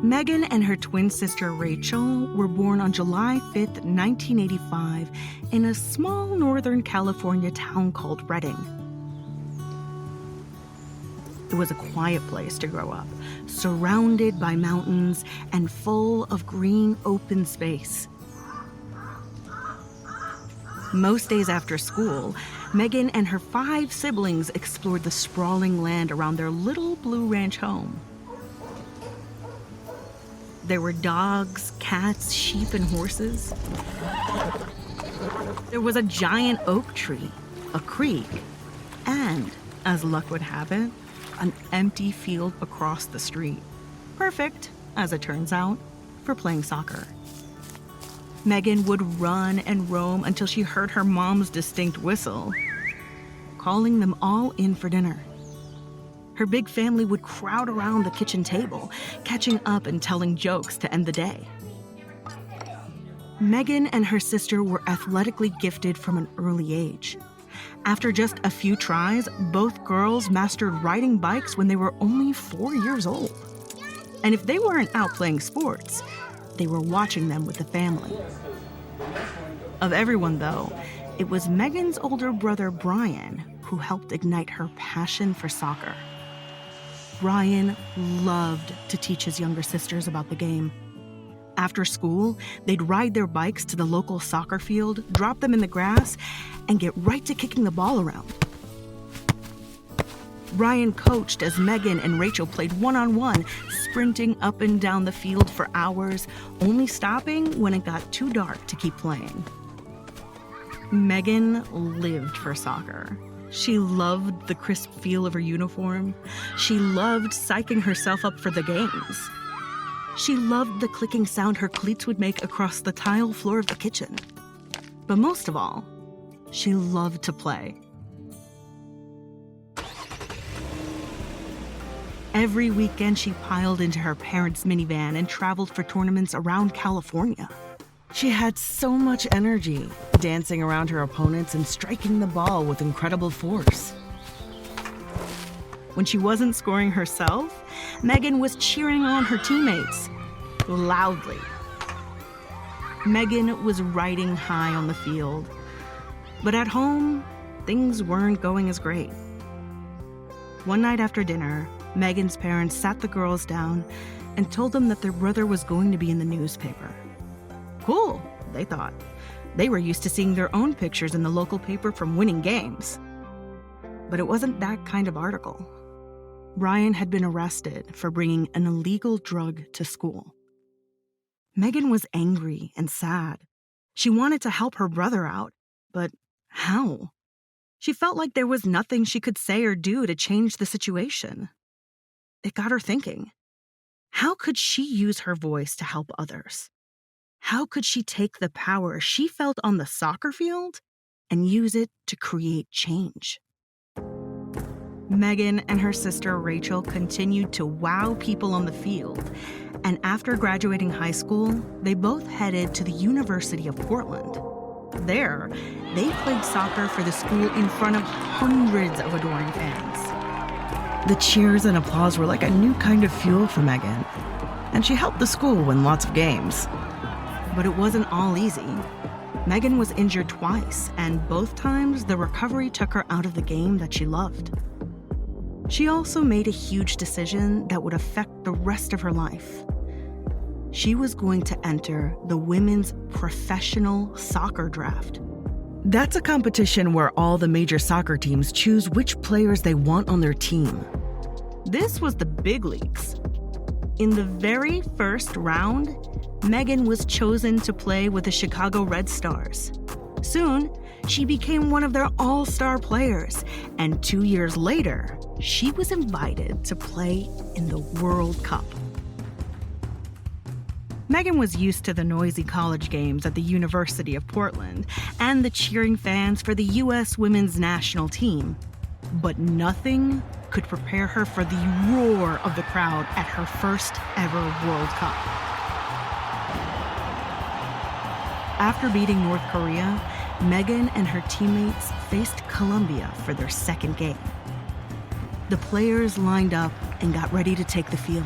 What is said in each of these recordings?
Megan and her twin sister Rachel were born on July 5th, 1985, in a small Northern California town called Redding. It was a quiet place to grow up, surrounded by mountains and full of green open space. Most days after school, Megan and her 5 siblings explored the sprawling land around their little Blue Ranch home. There were dogs, cats, sheep, and horses. There was a giant oak tree, a creek, and, as luck would have it, an empty field across the street. Perfect, as it turns out, for playing soccer. Megan would run and roam until she heard her mom's distinct whistle, calling them all in for dinner. Her big family would crowd around the kitchen table, catching up and telling jokes to end the day. Megan and her sister were athletically gifted from an early age. After just a few tries, both girls mastered riding bikes when they were only 4 years old. And if they weren't out playing sports, they were watching them with the family. Of everyone, though, it was Megan's older brother, Brian, who helped ignite her passion for soccer. Brian loved to teach his younger sisters about the game. After school, they'd ride their bikes to the local soccer field, drop them in the grass, and get right to kicking the ball around. Brian coached as Megan and Rachel played one-on-one, sprinting up and down the field for hours, only stopping when it got too dark to keep playing. Megan lived for soccer. She loved the crisp feel of her uniform. She loved psyching herself up for the games. She loved the clicking sound her cleats would make across the tile floor of the kitchen. But most of all, she loved to play. Every weekend, she piled into her parents' minivan and traveled for tournaments around California. She had so much energy, dancing around her opponents and striking the ball with incredible force. When she wasn't scoring herself, Megan was cheering on her teammates, loudly. Megan was riding high on the field, but at home, things weren't going as great. One night after dinner, Megan's parents sat the girls down and told them that their brother was going to be in the newspaper. Cool, they thought. They were used to seeing their own pictures in the local paper from winning games. But it wasn't that kind of article. Brian had been arrested for bringing an illegal drug to school. Megan was angry and sad. She wanted to help her brother out, but how? She felt like there was nothing she could say or do to change the situation. It got her thinking. How could she use her voice to help others? How could she take the power she felt on the soccer field and use it to create change? Megan and her sister Rachel continued to wow people on the field, and after graduating high school, they both headed to the University of Portland. There, they played soccer for the school in front of hundreds of adoring fans. The cheers and applause were like a new kind of fuel for Megan, and she helped the school win lots of games. But it wasn't all easy. Megan was injured twice, and both times the recovery took her out of the game that she loved. She also made a huge decision that would affect the rest of her life. She was going to enter the women's professional soccer draft. That's a competition where all the major soccer teams choose which players they want on their team. This was the big leagues. In the very first round, Megan was chosen to play with the Chicago Red Stars. Soon, she became one of their all-star players, and 2 years later, she was invited to play in the World Cup. Megan was used to the noisy college games at the University of Portland and the cheering fans for the U.S. women's national team, but nothing could prepare her for the roar of the crowd at her first ever World Cup. After beating North Korea, Megan and her teammates faced Colombia for their second game. The players lined up and got ready to take the field.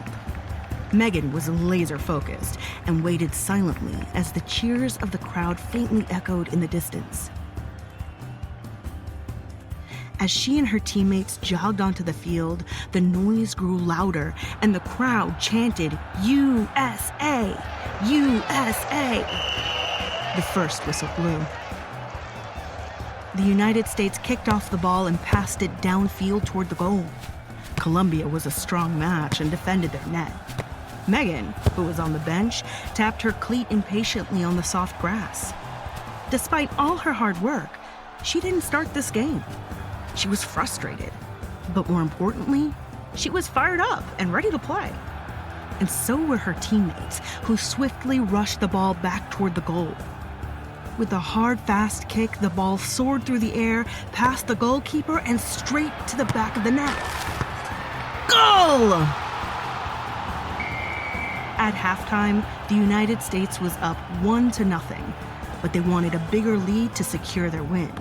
Megan was laser-focused and waited silently as the cheers of the crowd faintly echoed in the distance. As she and her teammates jogged onto the field, the noise grew louder and the crowd chanted, "USA! USA!" The first whistle blew. The United States kicked off the ball and passed it downfield toward the goal. Colombia was a strong match and defended their net. Megan, who was on the bench, tapped her cleat impatiently on the soft grass. Despite all her hard work, she didn't start this game. She was frustrated, but more importantly, she was fired up and ready to play. And so were her teammates, who swiftly rushed the ball back toward the goal. With a hard, fast kick, the ball soared through the air, past the goalkeeper, and straight to the back of the net. Goal! At halftime, the United States was up 1-0, but they wanted a bigger lead to secure their win.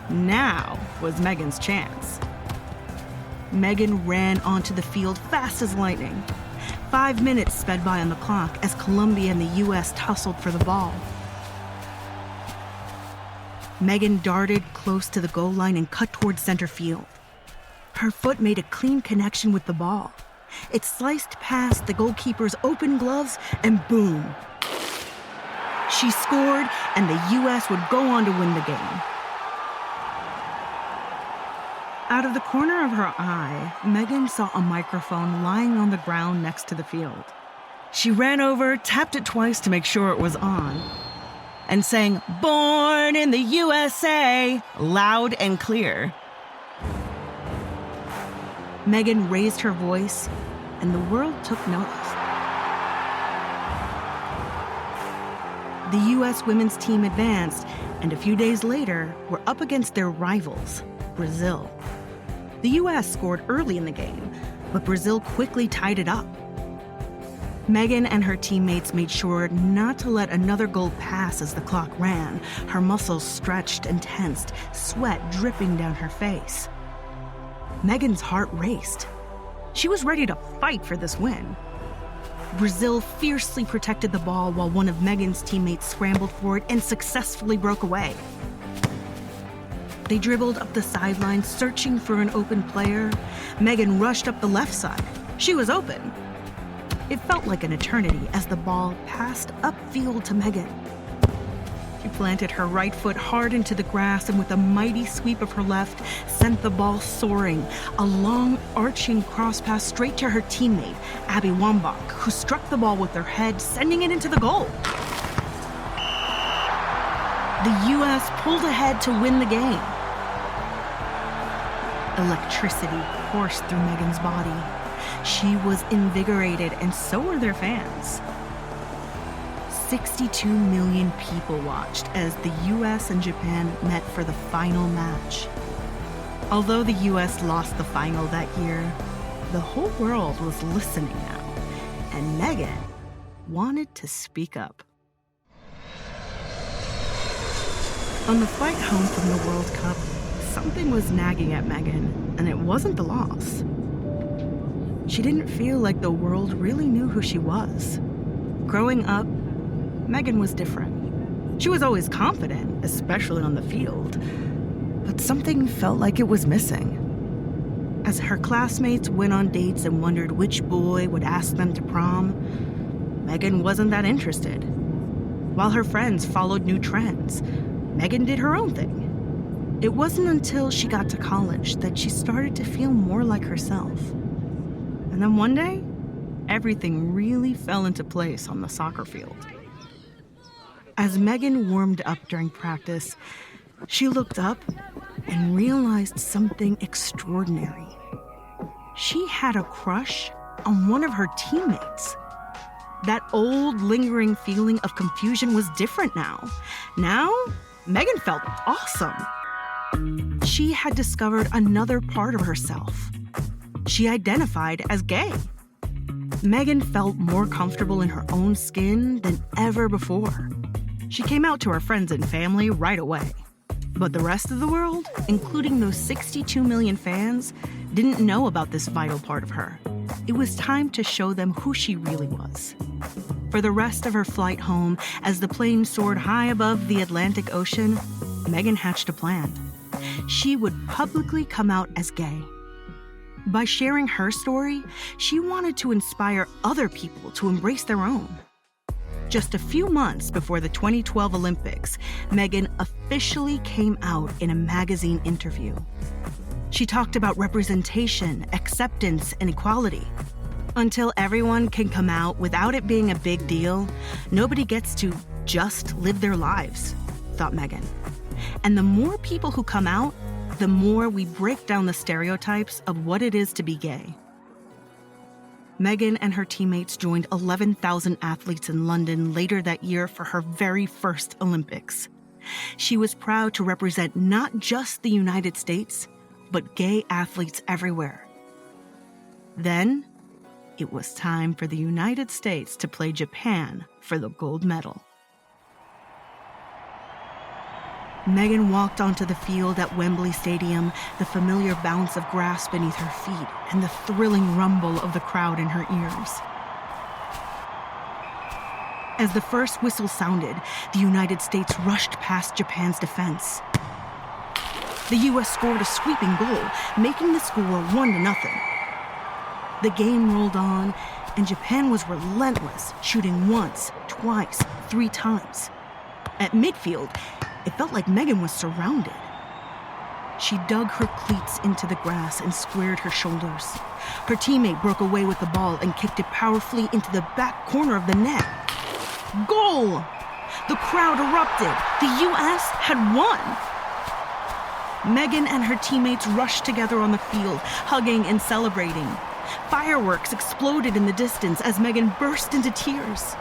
Now was Megan's chance. Megan ran onto the field fast as lightning. 5 minutes sped by on the clock as Colombia and the U.S. tussled for the ball. Megan darted close to the goal line and cut toward center field. Her foot made a clean connection with the ball. It sliced past the goalkeeper's open gloves and boom. She scored and the U.S. would go on to win the game. Out of the corner of her eye, Megan saw a microphone lying on the ground next to the field. She ran over, tapped it twice to make sure it was on, and sang, "Born in the USA," loud and clear. Megan raised her voice, and the world took notice. The U.S. women's team advanced, and a few days later, were up against their rivals, Brazil. The U.S. scored early in the game, but Brazil quickly tied it up. Megan and her teammates made sure not to let another goal pass as the clock ran, her muscles stretched and tensed, sweat dripping down her face. Megan's heart raced. She was ready to fight for this win. Brazil fiercely protected the ball while one of Megan's teammates scrambled for it and successfully broke away. They dribbled up the sideline, searching for an open player. Megan rushed up the left side. She was open. It felt like an eternity as the ball passed upfield to Megan. She planted her right foot hard into the grass and with a mighty sweep of her left, sent the ball soaring, a long arching cross pass straight to her teammate, Abby Wambach, who struck the ball with her head, sending it into the goal. The U.S. pulled ahead to win the game. Electricity coursed through Megan's body. She was invigorated, and so were their fans. 62 million people watched as the U.S. and Japan met for the final match. Although the U.S. lost the final that year, the whole world was listening now, and Megan wanted to speak up. On the flight home from the World Cup, something was nagging at Megan, and it wasn't the loss. She didn't feel like the world really knew who she was. Growing up, Megan was different. She was always confident, especially on the field, but something felt like it was missing. As her classmates went on dates and wondered which boy would ask them to prom, Megan wasn't that interested. While her friends followed new trends, Megan did her own thing. It wasn't until she got to college that she started to feel more like herself. And then one day, everything really fell into place on the soccer field. As Megan warmed up during practice, she looked up and realized something extraordinary. She had a crush on one of her teammates. That old, lingering feeling of confusion was different now. Now, Megan felt awesome. She had discovered another part of herself. She identified as gay. Megan felt more comfortable in her own skin than ever before. She came out to her friends and family right away. But the rest of the world, including those 62 million fans, didn't know about this vital part of her. It was time to show them who she really was. For the rest of her flight home, as the plane soared high above the Atlantic Ocean, Megan hatched a plan. She would publicly come out as gay. By sharing her story, she wanted to inspire other people to embrace their own. Just a few months before the 2012 Olympics, Megan officially came out in a magazine interview. She talked about representation, acceptance, and equality. Until everyone can come out without it being a big deal, nobody gets to just live their lives, thought Megan. And the more people who come out, the more we break down the stereotypes of what it is to be gay. Megan and her teammates joined 11,000 athletes in London later that year for her very first Olympics. She was proud to represent not just the United States, but gay athletes everywhere. Then, it was time for the United States to play Japan for the gold medal. Megan walked onto the field at Wembley Stadium, the familiar bounce of grass beneath her feet and the thrilling rumble of the crowd in her ears. As the first whistle sounded, the United States rushed past Japan's defense. The U.S. scored a sweeping goal, making the score 1-0. The game rolled on, and Japan was relentless, shooting once, twice, 3 times. At midfield, it felt like Megan was surrounded. She dug her cleats into the grass and squared her shoulders. Her teammate broke away with the ball and kicked it powerfully into the back corner of the net. Goal! The crowd erupted. The U.S. had won. Megan and her teammates rushed together on the field, hugging and celebrating. Fireworks exploded in the distance as Megan burst into tears.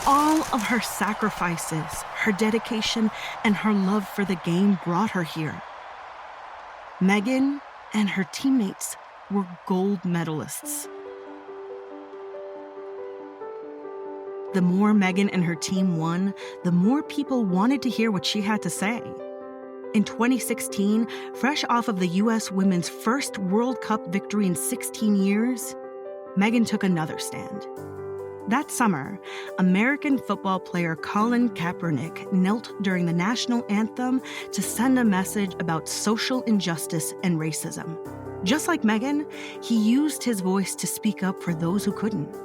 All of her sacrifices, her dedication, and her love for the game brought her here. Megan and her teammates were gold medalists. The more Megan and her team won, the more people wanted to hear what she had to say. In 2016, fresh off of the U.S. women's first World Cup victory in 16 years, Megan took another stand. That summer, American football player Colin Kaepernick knelt during the national anthem to send a message about social injustice and racism. Just like Megan, he used his voice to speak up for those who couldn't.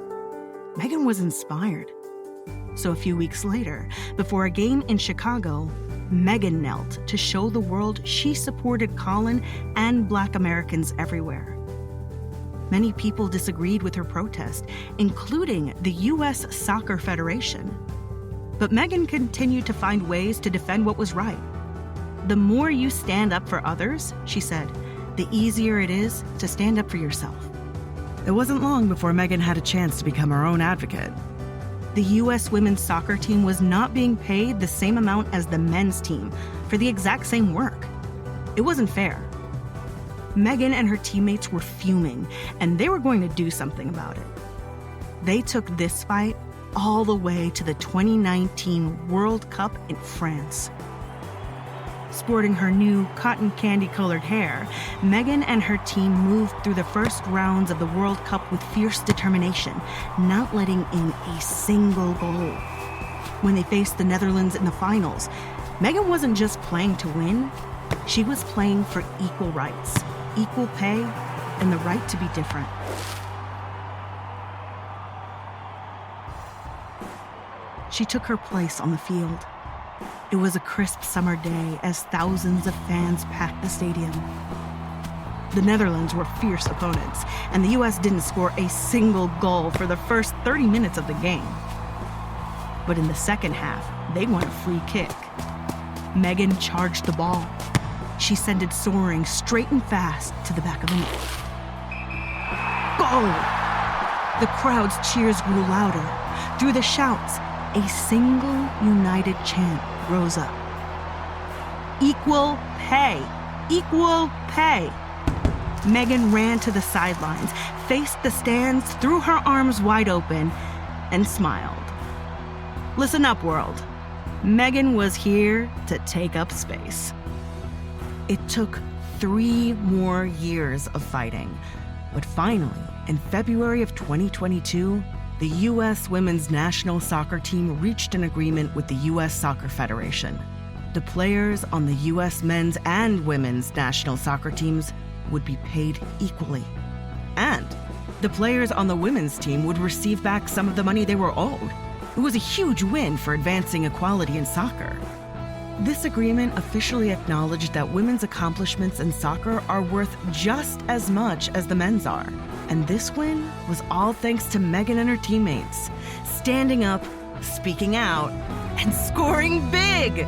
Megan was inspired. So a few weeks later, before a game in Chicago, Megan knelt to show the world she supported Colin and Black Americans everywhere. Many people disagreed with her protest, including the U.S. Soccer Federation. But Megan continued to find ways to defend what was right. The more you stand up for others, she said, the easier it is to stand up for yourself. It wasn't long before Megan had a chance to become her own advocate. The U.S. women's soccer team was not being paid the same amount as the men's team for the exact same work. It wasn't fair. Megan and her teammates were fuming, and they were going to do something about it. They took this fight all the way to the 2019 World Cup in France. Sporting her new cotton candy-colored hair, Megan and her team moved through the first rounds of the World Cup with fierce determination, not letting in a single goal. When they faced the Netherlands in the finals, Megan wasn't just playing to win, she was playing for equal rights, equal pay, and the right to be different. She took her place on the field. It was a crisp summer day as thousands of fans packed the stadium. The Netherlands were fierce opponents, and the U.S. didn't score a single goal for the first 30 minutes of the game. But in the second half, they won a free kick. Megan charged the ball. She sent it soaring straight and fast to the back of the net. Goal! The crowd's cheers grew louder. Through the shouts, a single united chant rose up. Equal pay! Equal pay! Megan ran to the sidelines, faced the stands, threw her arms wide open, and smiled. Listen up, world. Megan was here to take up space. It took 3 more years of fighting, but finally, in February of 2022, the U.S. women's national soccer team reached an agreement with the U.S. Soccer Federation. The players on the U.S. men's and women's national soccer teams would be paid equally. And the players on the women's team would receive back some of the money they were owed. It was a huge win for advancing equality in soccer. This agreement officially acknowledged that women's accomplishments in soccer are worth just as much as the men's are. And this win was all thanks to Megan and her teammates, standing up, speaking out, and scoring big.